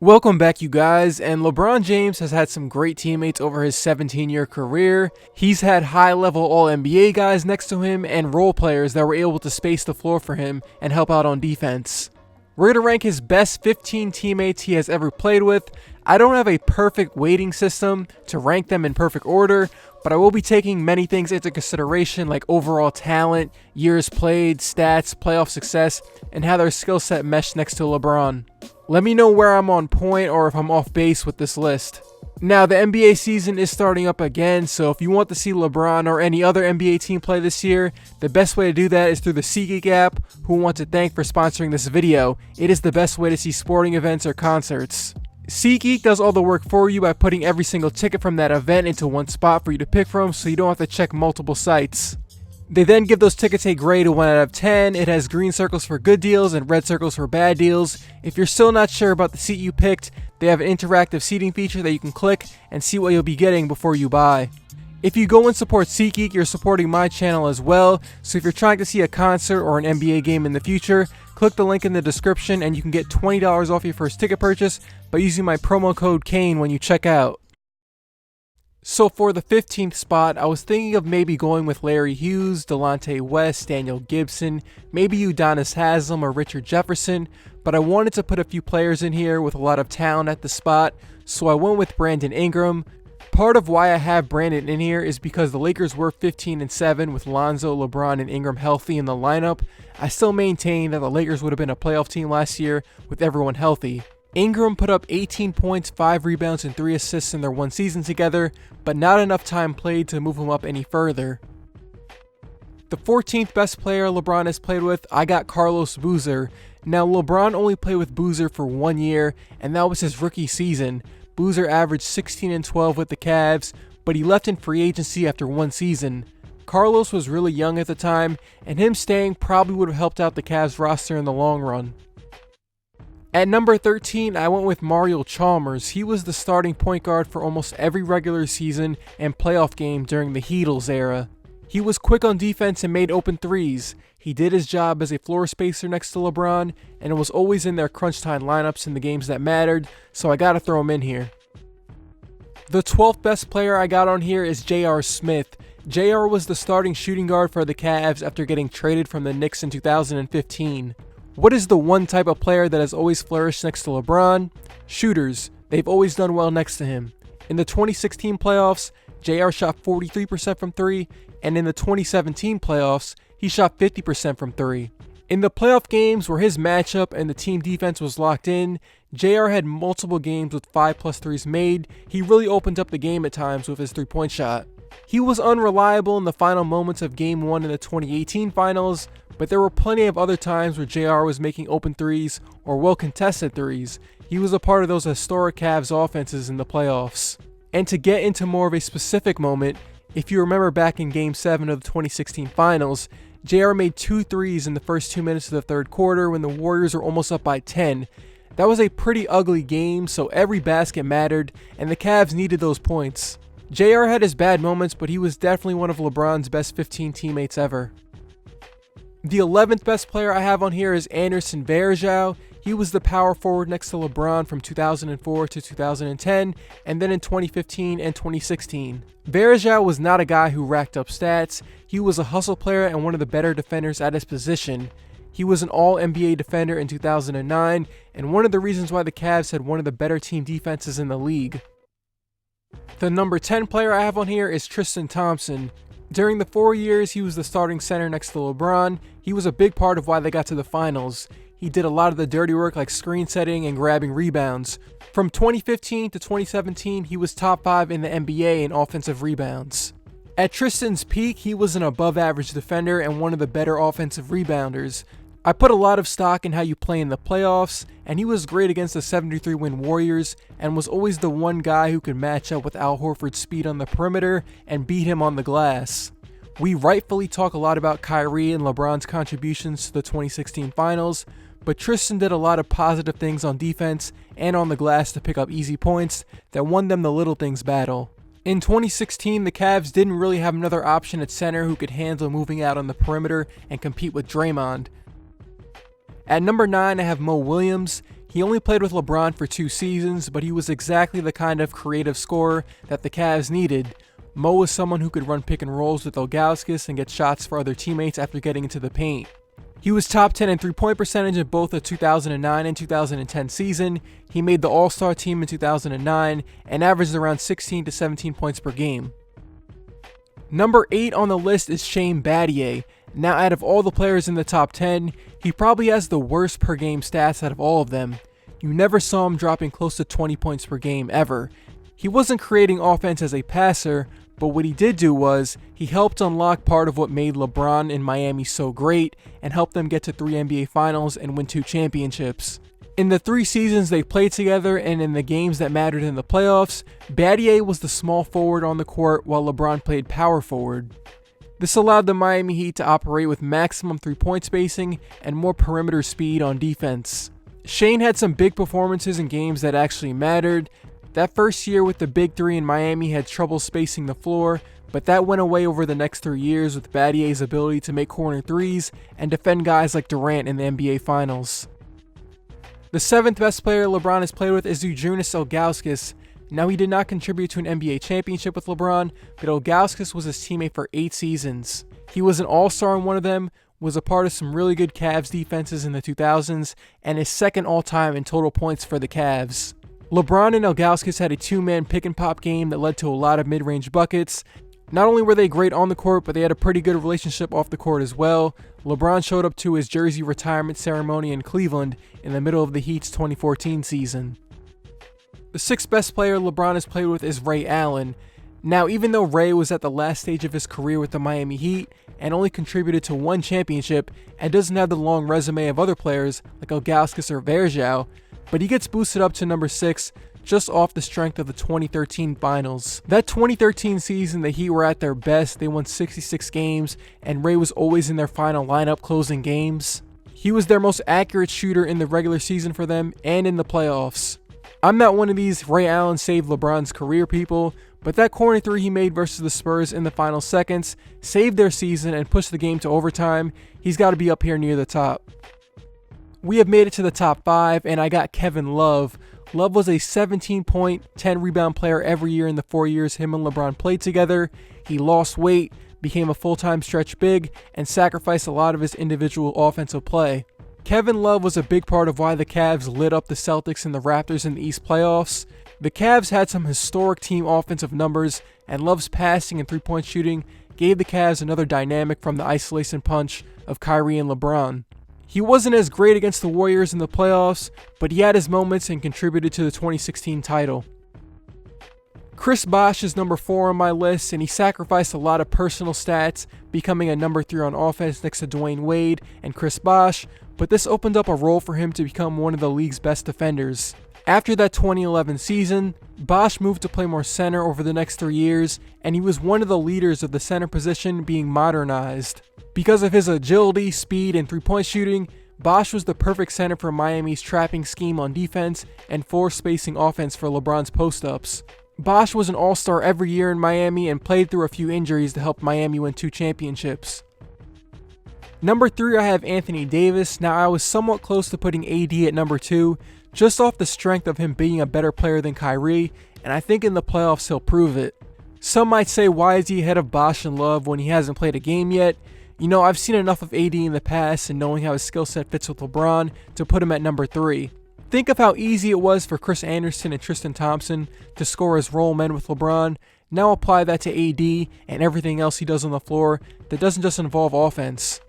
Welcome back, you guys, and LeBron James has had some great teammates over his 17-year career. He's had high-level All-NBA guys next to him and role players that were able to space the floor for him and help out on defense. We're going to rank his best 15 teammates he has ever played with. I don't have a perfect weighting system to rank them in perfect order, but I will be taking many things into consideration like overall talent, years played, stats, playoff success, and how their skill set mesh next to LeBron. Let me know where I'm on point or if I'm off base with this list. Now, the NBA season is starting up again, so if you want to see LeBron or any other NBA team play this year, the best way to do that is through the SeatGeek app, who I want to thank for sponsoring this video. It is the best way to see sporting events or concerts. SeatGeek does all the work for you by putting every single ticket from that event into one spot for you to pick from, so you don't have to check multiple sites. They then give those tickets a grade of 1 out of 10. It has green circles for good deals and red circles for bad deals. If you're still not sure about the seat you picked, they have an interactive seating feature that you can click and see what you'll be getting before you buy. If you go and support SeatGeek, you're supporting my channel as well, so if you're trying to see a concert or an NBA game in the future, click the link in the description and you can get $20 off your first ticket purchase by using my promo code CAINE when you check out. So for the 15th spot, I was thinking of maybe going with Larry Hughes, Delonte West, Daniel Gibson, maybe Udonis Haslem or Richard Jefferson, but I wanted to put a few players in here with a lot of talent at the spot, so I went with Brandon Ingram. Part of why I have Brandon in here is because the Lakers were 15-7 with Lonzo, LeBron, and Ingram healthy in the lineup. I still maintain that the Lakers would have been a playoff team last year with everyone healthy. Ingram put up 18 points, 5 rebounds, and 3 assists in their one season together, but not enough time played to move him up any further. The 14th best player LeBron has played with, I got Carlos Boozer. Now, LeBron only played with Boozer for 1 year, and that was his rookie season. Boozer averaged 16-12 with the Cavs, but he left in free agency after 1 season. Carlos was really young at the time, and him staying probably would have helped out the Cavs roster in the long run. At number 13, I went with Mario Chalmers. He was the starting point guard for almost every regular season and playoff game during the Heatles era. He was quick on defense and made open threes. He did his job as a floor spacer next to LeBron, and was always in their crunch time lineups in the games that mattered, so I gotta throw him in here. The 12th best player I got on here is J.R. Smith. J.R. was the starting shooting guard for the Cavs after getting traded from the Knicks in 2015. What is the one type of player that has always flourished next to LeBron? Shooters. They've always done well next to him. In the 2016 playoffs, JR shot 43% from 3, and in the 2017 playoffs, he shot 50% from 3. In the playoff games where his matchup and the team defense was locked in, JR had multiple games with 5+ threes made. He really opened up the game at times with his 3-point shot. He was unreliable in the final moments of Game 1 in the 2018 finals, but there were plenty of other times where JR was making open threes or well-contested threes. He was a part of those historic Cavs offenses in the playoffs. And to get into more of a specific moment, if you remember back in Game 7 of the 2016 finals, JR made 2 threes in the first 2 minutes of the third quarter when the Warriors were almost up by 10. That was a pretty ugly game, so every basket mattered, and the Cavs needed those points. JR had his bad moments, but he was definitely one of LeBron's best 15 teammates ever. The 11th best player I have on here is Anderson Varejao. He was the power forward next to LeBron from 2004 to 2010, and then in 2015 and 2016. Varejao was not a guy who racked up stats. He was a hustle player and one of the better defenders at his position. He was an all-NBA defender in 2009, and one of the reasons why the Cavs had one of the better team defenses in the league. The number 10 player I have on here is Tristan Thompson. During the 4 years he was the starting center next to LeBron, he was a big part of why they got to the finals. He did a lot of the dirty work like screen setting and grabbing rebounds. From 2015 to 2017, he was top 5 in the NBA in offensive rebounds. At Tristan's peak, he was an above-average defender and one of the better offensive rebounders. I put a lot of stock in how you play in the playoffs, and he was great against the 73-win Warriors and was always the one guy who could match up with Al Horford's speed on the perimeter and beat him on the glass. We rightfully talk a lot about Kyrie and LeBron's contributions to the 2016 finals, but Tristan did a lot of positive things on defense and on the glass to pick up easy points that won them the little things battle. In 2016, the Cavs didn't really have another option at center who could handle moving out on the perimeter and compete with Draymond. At number 9, I have Mo Williams. He only played with LeBron for 2 seasons, but he was exactly the kind of creative scorer that the Cavs needed. Mo was someone who could run pick and rolls with Ilgauskas and get shots for other teammates after getting into the paint. He was top 10 in three-point percentage in both the 2009 and 2010 season. He made the All-Star team in 2009 and averaged around 16 to 17 points per game. Number 8 on the list is Shane Battier. Now, out of all the players in the top 10, he probably has the worst per game stats out of all of them. You never saw him dropping close to 20 points per game ever. He wasn't creating offense as a passer, but what he did do was, he helped unlock part of what made LeBron in Miami so great and helped them get to 3 NBA Finals and win 2 championships. In the 3 seasons they played together and in the games that mattered in the playoffs, Battier was the small forward on the court while LeBron played power forward. This allowed the Miami Heat to operate with maximum 3-point spacing and more perimeter speed on defense. Shane had some big performances in games that actually mattered. That first year with the Big Three in Miami had trouble spacing the floor, but that went away over the next 3 years with Battier's ability to make corner threes and defend guys like Durant in the NBA Finals. The 7th best player LeBron has played with is Zydrunas Ilgauskas. Now, he did not contribute to an NBA championship with LeBron, but Ilgauskas was his teammate for 8 seasons. He was an all-star in one of them, was a part of some really good Cavs defenses in the 2000s, and is second all-time in total points for the Cavs. LeBron and Ilgauskas had a 2-man pick-and-pop game that led to a lot of mid-range buckets. Not only were they great on the court, but they had a pretty good relationship off the court as well. LeBron showed up to his jersey retirement ceremony in Cleveland in the middle of the Heat's 2014 season. The 6th best player LeBron has played with is Ray Allen. Now, even though Ray was at the last stage of his career with the Miami Heat and only contributed to 1 championship and doesn't have the long resume of other players like Ilgauskas or Varejao, but he gets boosted up to number 6 just off the strength of the 2013 finals. That 2013 season, the Heat were at their best. They won 66 games, and Ray was always in their final lineup closing games. He was their most accurate shooter in the regular season for them and in the playoffs. I'm not one of these Ray Allen saved LeBron's career people, but that corner 3 he made versus the Spurs in the final seconds saved their season and pushed the game to overtime. He's got to be up here near the top. We have made it to the top 5, and I got Kevin Love. Love was a 17-point, 10-rebound player every year in the 4 years him and LeBron played together. He lost weight, became a full-time stretch big, and sacrificed a lot of his individual offensive play. Kevin Love was a big part of why the Cavs lit up the Celtics and the Raptors in the East playoffs. The Cavs had some historic team offensive numbers, and Love's passing and 3-point shooting gave the Cavs another dynamic from the isolation punch of Kyrie and LeBron. He wasn't as great against the Warriors in the playoffs, but he had his moments and contributed to the 2016 title. Chris Bosh is number 4 on my list, and he sacrificed a lot of personal stats, becoming a number 3 on offense next to DWade and Chris Bosh, but this opened up a role for him to become one of the league's best defenders. After that 2011 season, Bosh moved to play more center over the next 3 years, and he was one of the leaders of the center position being modernized. Because of his agility, speed, and 3-point shooting, Bosh was the perfect center for Miami's trapping scheme on defense and force spacing offense for LeBron's post-ups. Bosh was an all-star every year in Miami and played through a few injuries to help Miami win 2 championships. Number 3, I have Anthony Davis. Now, I was somewhat close to putting AD at number 2, just off the strength of him being a better player than Kyrie, and I think in the playoffs he'll prove it. Some might say, why is he ahead of Bosh and Love when he hasn't played a game yet? You know, I've seen enough of AD in the past and knowing how his skill set fits with LeBron to put him at number 3. Think of how easy it was for Chris Anderson and Tristan Thompson to score as role men with LeBron. Now apply that to AD and everything else he does on the floor that doesn't just involve offense.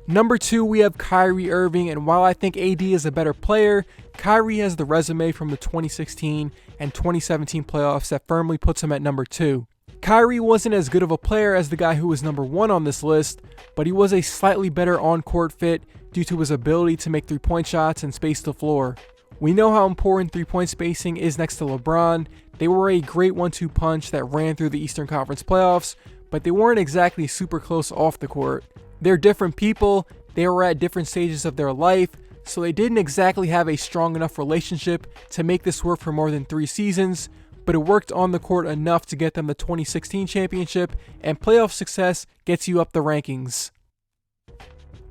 Number 2, we have Kyrie Irving, and while I think AD is a better player, Kyrie has the resume from the 2016 and 2017 playoffs that firmly puts him at number 2. Kyrie wasn't as good of a player as the guy who was number 1 on this list, but he was a slightly better on-court fit due to his ability to make 3-point shots and space the floor. We know how important 3-point spacing is next to LeBron. They were a great 1-2 punch that ran through the Eastern Conference playoffs, but they weren't exactly super close off the court. They're different people, they were at different stages of their life, so they didn't exactly have a strong enough relationship to make this work for more than 3 seasons, but it worked on the court enough to get them the 2016 championship, and playoff success gets you up the rankings.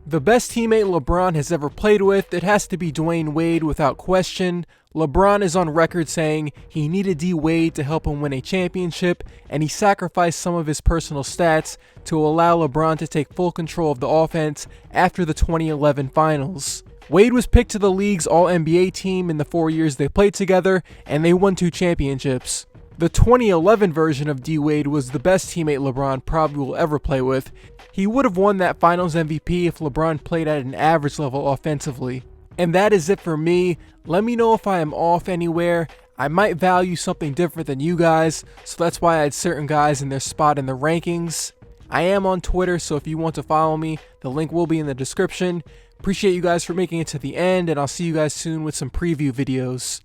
The best teammate LeBron has ever played with, it has to be DWade without question. LeBron is on record saying he needed DWade to help him win a championship, and he sacrificed some of his personal stats to allow LeBron to take full control of the offense after the 2011 finals. Wade was picked to the league's All-NBA team in the 4 years they played together, and they won 2 championships. The 2011 version of DWade was the best teammate LeBron probably will ever play with. He would have won that Finals MVP if LeBron played at an average level offensively. And that is it for me. Let me know if I am off anywhere. I might value something different than you guys, so that's why I had certain guys in their spot in the rankings. I am on Twitter, so if you want to follow me, the link will be in the description. Appreciate you guys for making it to the end, and I'll see you guys soon with some preview videos.